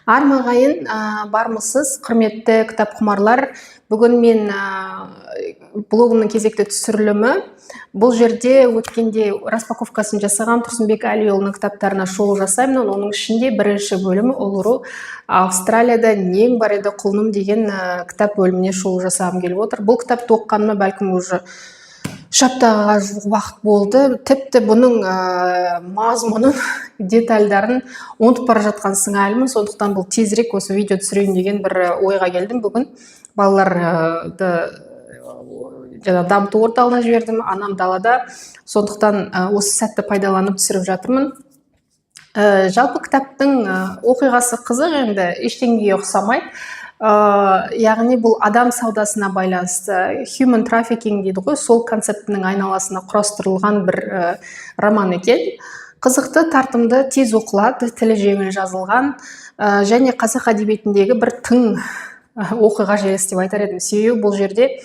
Армағайын, бармысыз, құрметті кітапқұмарлар. Бүгін мен блогымның кезекті түсірілімі. Бұл жерде өткенде распаковкасын жасаған Тұрсынбек Әлиұлының кітаптарына шолу жасаймын. Оның ішінде бірінші бөлімі Улуру Австралияда нең бар еді құлыным деген кітап бөліміне шолу жасағым келіп отыр. Бұл кітапты оқығаныма бәлкім уже үш аптаға жуық уақыт болды. Тіпті бұның мазмұнын, детальдарын ұмытып бара жатқан сыңайлымын. Сондықтан бұл тезірек осы видео түсірейін деген бір ойға келдім. Бүгін балаларды дамыту орталығына жібердім, анам далада. Сондықтан осы сәтті пайдаланып түсіріп жатырмын. Жалпы кітаптың оқиғасы қызық, енді ештеңеге ұқсамайды. Яғни бұл адам саудасына байланысты, human trafficking дейді ғой, сол концептінің айналасына құрастырылған бір роман екен. Қызықты, тартымды, тез оқылады, тілі жеңіл жазылған және қазақ әдебиетіндегі бір тың оқиға желісі деп айтар едім. Себебі бұл жерде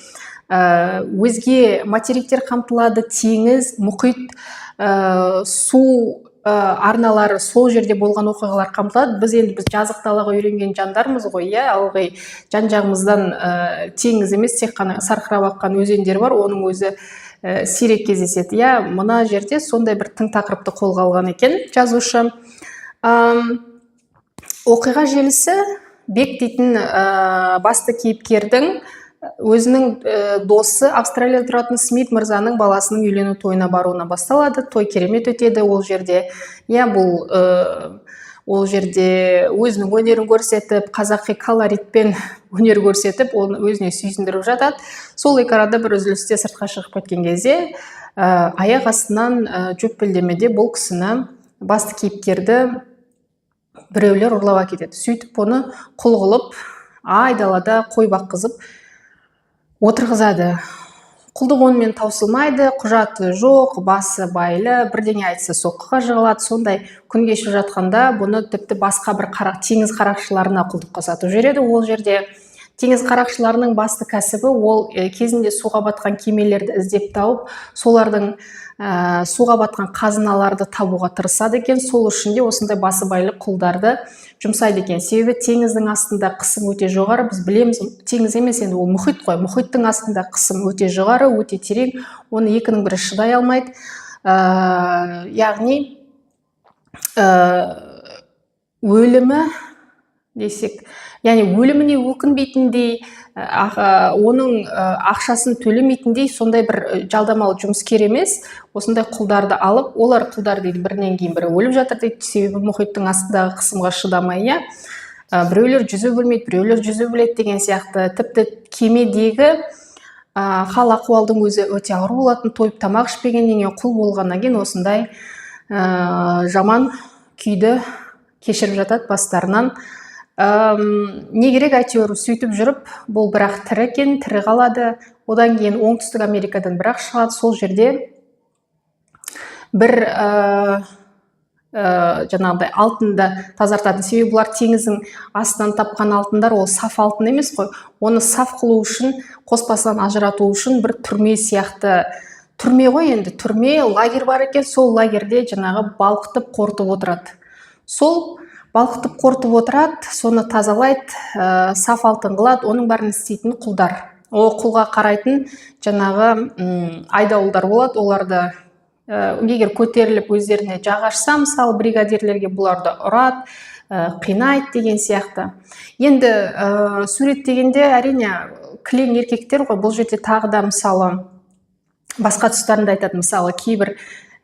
өзге материктер қамтылады, теңіз, мұхит, су арналары, сол жерде болған оқиғалар қамтылады. Біз жазық далаға үйренген жандармыз ғой, ылғи жан-жағымыздан теңіз емес, тек қана сарқырап аққан өзендер бар, оның өзі сирек кездеседі. Мына жерде сондай бір тың тақырыпты қолға алған екен жазушы. Оқиға желісі Бек дейтін басты кейіпкердің өзінің досы Австралияда тұратын Смит мырзаның баласының үйлену тойына баруына басталады. Той керемет өтеді ол жерде. Ол жерде өзінің өнерін көрсетіп, қазақи колоритпен өнер көрсетіп, оны өзіне сүйсіндіріп жатады. Сол екі арада бір үзілісте сыртқа шығып кеткен кезде аяқ астынан жөппелдемеде бұл кісіні, басты кейіпкерді біреулер ұрлап әкетеді. Сөйтіп оны құл қылып, айдалада қой баққызып отырғызады. Құлдық онымен таусылмайды, құжаты жоқ, басы байлы, бірдеңе айтса соққыға жығылады. Сондай күн кешіп жатқанда бұны тіпті басқа бір теңіз қарақшыларына құлдыққа сатып жібереді. Ол жерде теңіз қарақшыларының басты кәсібі ол кезінде суға батқан кемелерді іздеп тауып, солардың суға батқан қазыналарды табуға тырысады екен. Сол үшін де осындай басы байлы құлдарды жұмсайды екен. Себебі теңіздің астында қысым өте жоғары. Біз білеміз, теңіз емес, енді ол мұхит қой. Мұхиттың астында қысым өте жоғары, өте терең. Оны екінің бірі шыдай алмайды. Яғни өлімі десек, өліміне өкінбейтіндей, оның ақшасын төлемейтіндей сондай бір жалдамалы жұмыскер емес. Осындай құлдарды алып, олар құлдар дейді, бірінен кейін бірі өліп жатыр дейді. Себебі мұхиттың астындағы қысымға шыдамай, біреулер жүзу білмейді, біреулер жүзу біледі деген сияқты. Тіпті кемедегі хал ахуалдың өзі өте ауыр болатын. Тойып тамақ ішпегеннен кейін, құл болғаннан кейін осындай жаман күйді кешіріп жатады бастарынан. Не керек, әйтеуір сөйтіп жүріп, бұл бірақ тірі екен, тірі қалады. Одан кейін оңтүстік Америкадан бірақ шығады. Сол жерде бір жаңағыдай алтынды тазартатын. Себебі бұлар теңіздің астынан тапқан алтындар, ол саф алтын емес қой. Оны саф қылу үшін, қоспасынан ажырату үшін бір түрме сияқты, түрме ғой енді, түрме, лагерь бар екен. Сол лагерде жаңағы балқытып қорытып отырады. Сол балқытып қорытып отырады, соны тазалайды, саф алтын қылады. Оның бәрін істейтін құлдар. Ол құлға қарайтын жаңағы айдауылдар болады. Оларды егер көтеріліп өздеріне жақ ашса, мысалы бригадирлерге бұларды ұрады, қинайды деген сияқты. Енді суреттегенде әрине кілең еркектер ғой. Бұл жерде тағы да мысалы басқа тұстарында айтады. Мысалы кейбір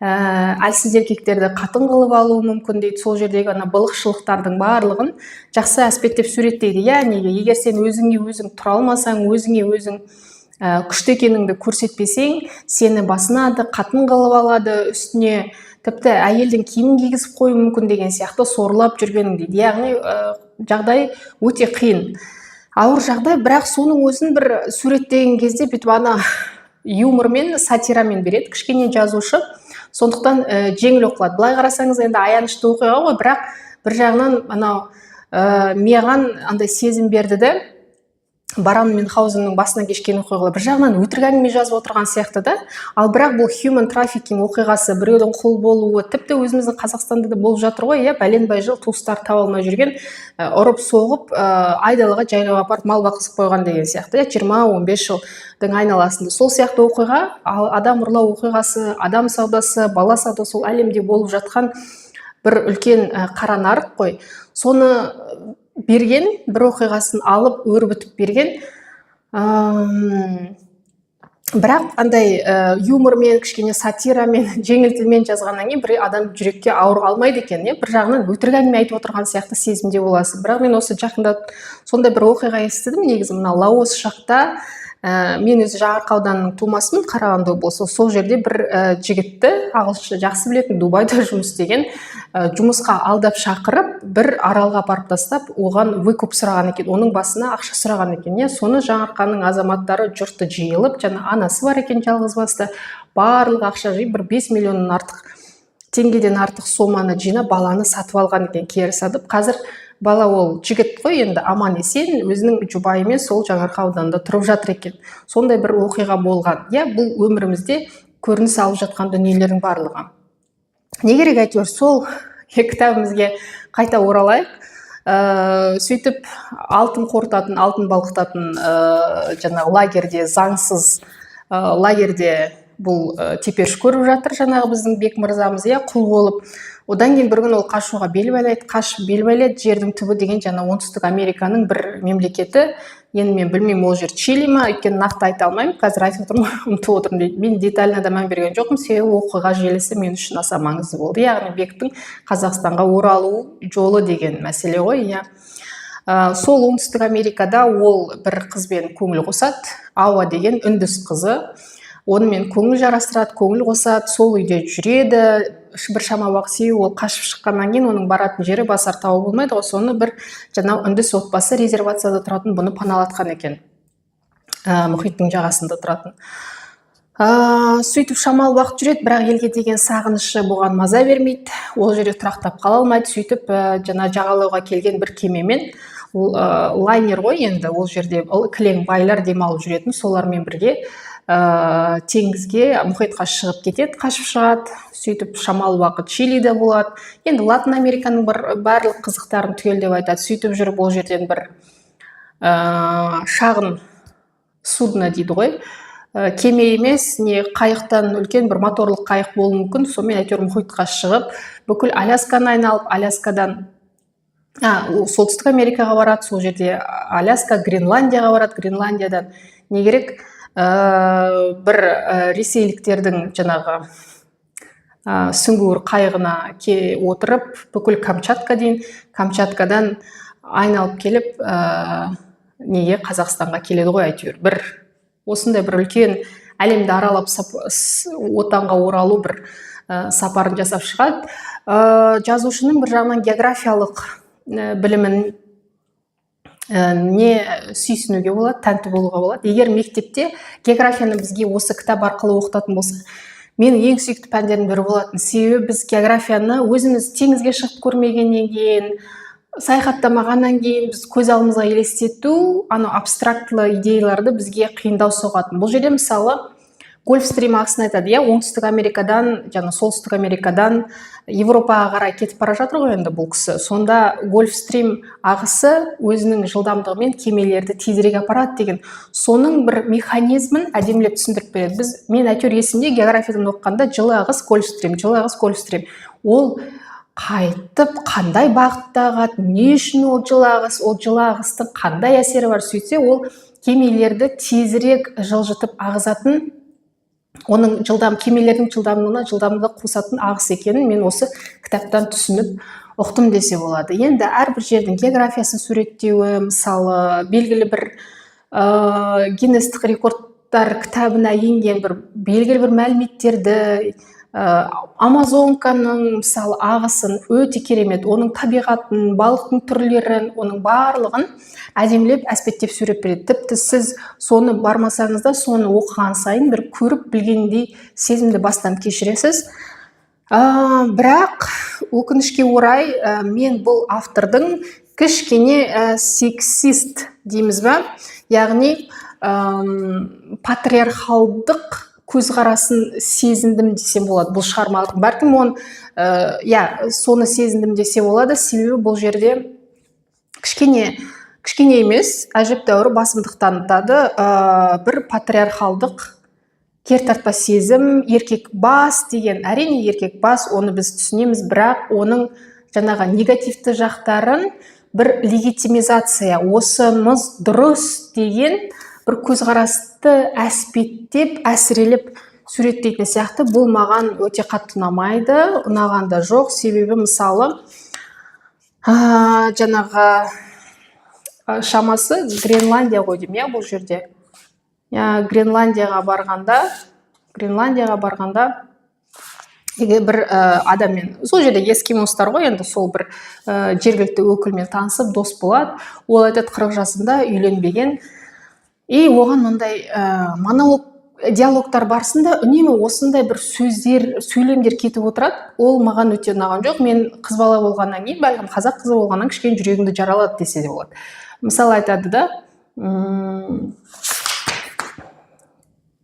әлсіз еркектерді қатын қылып алуы мүмкін дейді. Сол жердегі былықшылықтардың барлығын жақсы әспеттеп суреттейді. Неге? Егер сен өзіңе өзің тұра алмасаң, өзіңе өзің күшті екеніңді көрсетпесең, сені басынады, қатын қылып алады, үстіне тіпті әйелдің киімін кигізіп қоюы мүмкін деген сияқты сорлап жүргенің дейді. Яғни жағдай өте қиын, ауыр жағдай, бірақ соның өзін бір суреттеген кезде бүйтіп юмормен, сатирамен береді кішкене жазушы. Сондықтан жеңіл оқылады. Былай қарасаңыз енді аянышты оқиға ғой, бірақ бір жағынан маған андай сезім берді де, Баран Мюнхгаузеннің басынан кешкен оқиғалар бір жағынан өтірік әңгіме жазып отырған сияқты да, ал бірақ бұл human trafficking оқиғасы, біреудің құл болуы, тіпті өзіміздің Қазақстанда да болып жатыр ғой, иә, бәленбай жыл туыстар таба алмай жүрген, ұрып соғып, айдалаға жайлап апарып мал баққызып қойған деген сияқты, 20-15 жылдың айналасында. Сол сияқты оқиға, адам ұрлау оқиғасы, адам саудасы, бала саудасы, сол әлемде болып жатқан бір үлкен қара нарық қой. Соны берген, бір оқиғасын алып өрбітіп берген, бірақ андай юмормен, кішкене сатирамен, жеңіл тілмен жазғаннан кейін бір адам жүрекке ауыр қалмайды екен, бір жағынан өтірік әңгіме айтып отырған сияқты сезімде боласың. Бірақ мен осы жақында сондай бір оқиға естідім, негізі мына Лаос жақта. Мен өзі Жаңаарқа ауданының тумасымын, Қарағанды облысы. Сол жерде бір жігітті, ағылшынша жақсы білетін, Дубайда жұмыс істеген, жұмысқа алдап шақырып, бір аралға апарып тастап, оған выкуп сұраған екен, оның басына ақша сұраған екен. Соны Жаңаарқаның азаматтары жұрты жиылып, анасы бар екен жалғызбасты, барлық ақша жиып, бір 5 миллионнан артық теңгеден артық соманы жинап, баланы сатып алған екен, кері сатып. Қазір бала ол жігіт қой, енді аман есен өзінің жұбайымен сол Жаңаарқа ауданында тұрып жатыр екен. Сондай бір оқиға болған. Бұл өмірімізде көрініс алып жатқан дүниелердің барлығы. Не керек, әйтеуір сол кітабымызға қайта оралайық. Сөйтіп алтын қорытатын, алтын балқытатын лагерде, заңсыз лагерде бұл теперіш көріп жатыр, жаңағы біздің Бек мырзамыз, құл болып. Одан кейін бір күн ол қашуға бел байлайды, қашып бел байлайды, жердің түбі деген оңтүстік Американың бір мемлекеті. Енді мен білмеймін, ол жер Чили ма, өйткені нақты айта алмаймын, қазір айтып отырмын, ұмытып отырмын дейді. Мен детально да мән берген жоқпын, себебі оқиға желісі мен үшін аса маңызды болды. Яғни Бектің Қазақстанға оралу жолы деген мәселе ғой. Сол оңтүстік Америкада ол бір қызбен көңіл қосады, Ауа деген үндіс қызы. Онымен көңіл жарастырады, көңіл қосады, сол үйде жүреді. Бір шама уақыт ол қашып шыққаннан кейін оның баратын жері басар тауы болмайды ғой, соны бір үндіс отбасы резервацияда тұратын бұны паналатқан екен, мұхиттың жағасында тұратын. Сөйтіп шамалы уақыт жүреді, бірақ елге деген сағынышы бұған маза бермейді, ол жерде тұрақтап қала алмайды. Сөйтіп жағалауға келген бір кемемен, лайнер ғой енді, ол жерде кілең байлар демалып жүретін, солармен бірге теңізге, мұхитқа шығып кетеді, қашып шығады. Сөйтіп шамалы уақыт Чилиде болады. Енді Латын Американың барлық қызықтарын түгелдеп айтады. Сөйтіп жүріп ол жерден бір шағын судно дейді ғой, кеме емес, не қайықтан үлкен бір моторлық қайық болуы мүмкін. Сонымен әйтеуір мұхитқа шығып, бүкіл Алясканы айналып, Аляскадан солтүстік Америкаға барады, сол жерде Аляска, Гренландияға барады, Гренландиядан не керек, бір ресейліктердің сүңгуір қайығына отырып, бүкіл Камчатка дейін, Камчаткадан айналып келіп, неге Қазақстанға келеді ғой, әйтеуір. Бір осындай бір үлкен әлемді аралап отанға оралу бір сапарын жасап шығады. Жазушының бір жағынан географиялық білімін не сүйсінуге болады, тәнті болуға болады. Егер мектепте географияны бізге осы кітап арқылы оқытатын болса, менің ең сүйікті пәндердің бірі болатын. Себебі біз географияны өзіміз теңізге шығып көрмегеннен кейін, саяхаттамағаннан кейін біз көз алдымызға елестету, абстрактылы идеяларды бізге қиындау соғатын. Бұл жерде мысалы Гольфстрим ағысын айтады, оңтүстік Америкадан, солтүстік Америкадан Европаға қарай кетіп бара жатыр ғой енді бұл кісі. Сонда Гольфстрим ағысы өзінің жылдамдығымен кемелерді тезірек апарады деген. Соның бір механизмін әдемілеп түсіндіріп береді. Мен әйтеуір есімде географиядан оқығанда жылы ағыс Гольфстрим. Ол қайтып қандай бағытта ағады, не үшін ол жылы ағыстың қандай әсері бар, сөйтсе ол кемелерді тезірек жылжытып ағызатын, оның кемелердің жылдамдығына қосатын ағыс екенін мен осы кітаптан түсініп ұқтым десе болады. Енді әрбір жердің географиясын суреттеуі, мысалы белгілі бір Гиннестік рекордтар кітабына енген бір белгілі бір мәліметтерді, Амазонканың мысалы ағысын өте керемет, оның табиғатын, балықтың түрлерін, оның барлығын әдемілеп, әспеттеп сурет береді. Тіпті сіз соны бармасаңыз да, соны оқыған сайын бір көріп білгендей сезімді бастан кешіресіз. Бірақ өкінішке орай мен бұл автордың кішкене сексист дейміз ба, яғни патриархалдық көзқарасын сезіндім десем болады бұл шығармалардың. Бәлкім оны соны сезіндім десе болады, себебі бұл жерде кішкене емес, әжептәуір басымдық танытады бір патриархалдық кертартпа сезім, еркек бас деген. Әрине еркек бас, оны біз түсінеміз, бірақ оның жаңағы негативті жақтарын бір легитимизация, осымыз дұрыс деген бір көзқарасты әспеттеп, әсірелеп суреттейтін сияқты. Бұл маған өте қатты ұнамайды, ұнаған да жоқ. Себебі мысалы жаңағы шамасы Гренландия ғой деймін, бұл жерде. Гренландияға барғанда бір адаммен, сол жерде эскимостар ғой, енді сол бір жергілікті өкілмен танысып дос болады. Ол айтады 40 жасында үйленбеген. И оған мындай диалогтар барысында үнемі осындай бір сөйлемдер кетіп отырады. Ол маған өте ұнаған жоқ. Мен қыз бала болғаннан кейін, бәлкім қазақ қызы болғаннан кішкене жүрегімді жаралады десе де болады. Мысалы айтады да,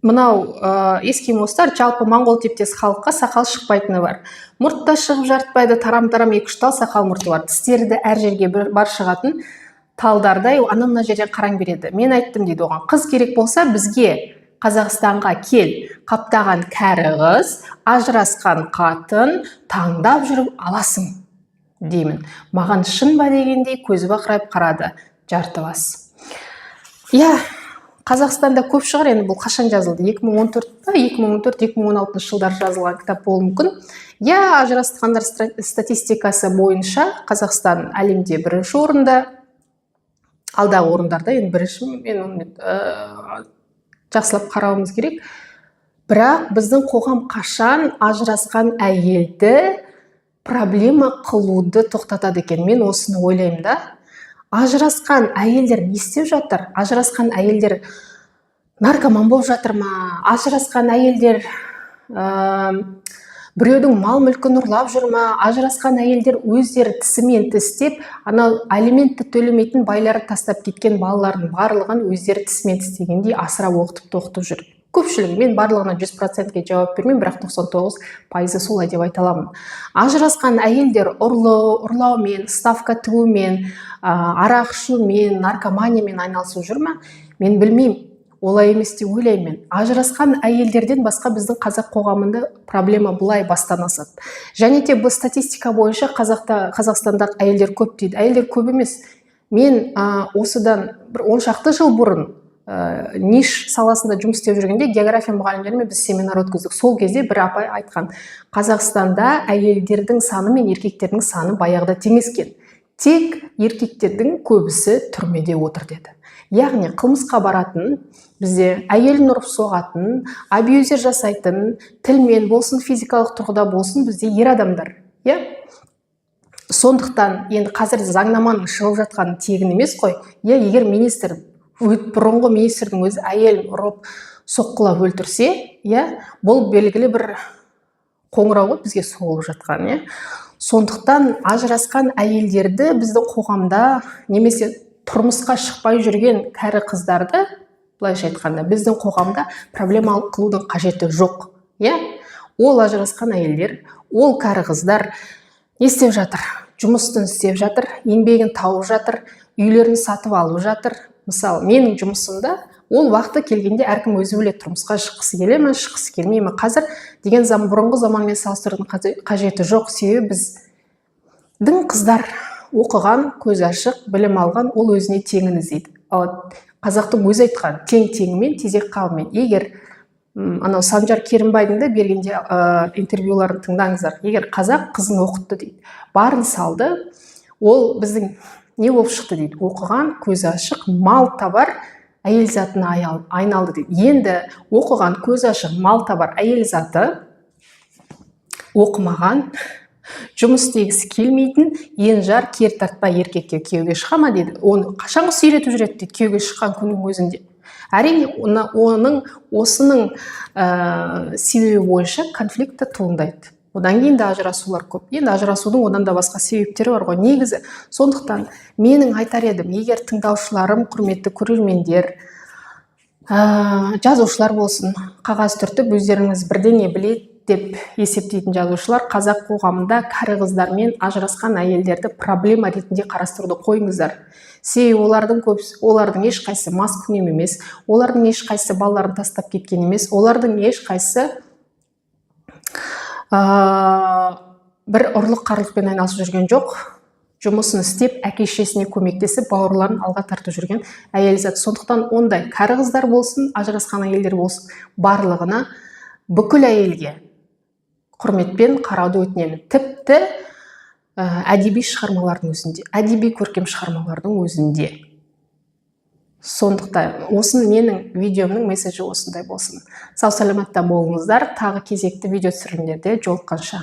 мынау эскимостар жалпы моңғол типтес халыққа сақал шықпайтыны бар. Мұрт та шығып жартпайды, тарам-тарам 2-3 тал сақал мұрты бар. Тістері де әр жерге бар шығатын талдардай, ана-мына жерден қараң береді. Мен айттым дейді оған, қыз керек болса бізге Қазақстанға кел, қаптаған кәрі қыз, ажырасқан қатын таңдап жүріп аласың деймін. Маған шын ба дегендей көзі бақырайып қарады, жарты бас. Қазақстанда көп шығар, енді бұл қашан жазылды? 2014-2016 жылдар жазылған кітап болуы мүмкін. Ажырасқандар статистикасы бойынша Қазақстан әлемде бірінші орында, алдағы орындарда, енді бірінші, мен жақсылап қарауымыз керек. Бірақ біздің қоғам қашан ажырасқан әйелді проблема қылуды тоқтатады екен? Мен осыны ойлаймын да. Ажырасқан әйелдер не істеп жатыр? Ажырасқан әйелдер наркоман болып жатыр ма? Ажырасқан әйелдер біреудің мал мүлкін ұрлап жүр ма? Ажырасқан әйелдер өздері тісімен тістеп, анау алиментті төлемейтін байлары тастап кеткен балалардың барлығын өздері тісімен тістегендей асырап оқытып жүр. Көпшілігі, мен барлығына 100%-ке жауап бермеймін, бірақ 99% солай деп айта аламын. Ажырасқан әйелдер ұрлаумен, ставка тігумен, арақ ішумен, наркоманиямен айналысып жүр ма? Мен білмеймін. Олай емес деп ойлаймын. Ажырасқан әйелдерден басқа біздің қазақ қоғамында проблема бұлай бастан асады. Және де бұл статистика бойынша Қазақстандағы әйелдер көп дейді. Әйелдер көп емес. Мен осыдан бір 10 шақты жыл бұрын ниш саласында жұмыс істеп жүргенде география мұғалімдерімен біз семинар өткіздік. Сол кезде бір апай айтқан, Қазақстанда әйелдердің саны мен еркектердің саны баяғыда теңескен. Тек еркектердің көбісі түрмеде отыр деді. Яғни қылмысқа баратын, бізде әйелін ұрып соғатын, абьюзер жасайтын, тілмен болсын, физикалық тұрғыда болсын, бізде ер адамдар. Сондықтан енді қазір заңнаманың шығып жатқаны тегін емес қой. Егер бұрынғы министрдің өзі әйелін ұрып соққылап өлтірсе, бұл белгілі бір қоңырау ғой бізге соғылып жатқан. Сондықтан ажырасқан әйелдерді біздің қоғамда, немесе тұрмысқа шықпай жүрген кәрі қыздарды, былайша айтқанда, біздің қоғамда проблемалық қылудың қажеті жоқ. Ол ажырасқан әйелдер, ол кәрі қыздар не істеп жатыр? Жұмысын істеп жатыр, еңбегін тауып жатыр, үйлерін сатып алып жатыр. Мысалы, менің жұмысымда ол уақыты келгенде әркім өзі біледі, тұрмысқа шыққысы келе ме, шыққысы келмей ме. Қазір деген бұрынғы заманмен салыстырудың қажеті жоқ. Себебі біздің қыздар оқыған, көз ашық, білім алған, ол өзіне теңін іздейді. Қазақтың өзі айтқан, тең-теңімен, тезек қабымен. Егер анау Санжар Керімбайдың да бергенде интервьюларын тыңдаңыздар. Егер қазақ қызын оқытты дейді, барын салды, ол біздің не болып шықты дейді, оқыған, көз ашық, мал табар, әйел затына айналды дейді. Енді оқыған, көз ашық, мал табар әйел заты оқымаған, жұмыс істегісі келмейтін, енжар, кер тартпа еркекке күйеуге шыға ма дейді. Оны қашанғы сүйретіп жүреді дейді, күйеуге шыққан күннің өзінде. Әрине, осының себебі бойынша конфликті туындайды. одан кейін де ажырасулар көп. Енді ажырасудың одан да басқа себептері бар ғой негізі. Сондықтан менің айтар едім, егер тыңдаушыларым, құрметті көрермендер, жазушылар болсын, қағаз түртіп өздеріңіз бірдеңе біледі деп есептейтін жазушылар, қазақ қоғамында кәрі қыздар мен ажырасқан әйелдерді проблема ретінде қарастыруды қойыңыздар. Себебі олардың ешқайсысы маскүнем емес, олардың ешқайсысы балаларын тастап кеткен емес, олардың ешқайсысы бір ұрлық қарлықпен айналысып жүрген жоқ. Жұмысын істеп, әке-шешесіне көмектесіп, бауырларын алға тартып жүрген әйел зат. Сондықтан ондай кәрі қыздар болсын, ажырасқан әйелдер болсын, барлығына бүкіл әйелге құрметпен қарауды өтінемін. Тіпті әдеби шығармалардың өзінде, әдеби көркем шығармалардың өзінде. Сондықтан менің видеомның месседжі осындай болсын. Сау саламатта болыңыздар. Тағы кезекті видео түсірілімдерде жолыққанша.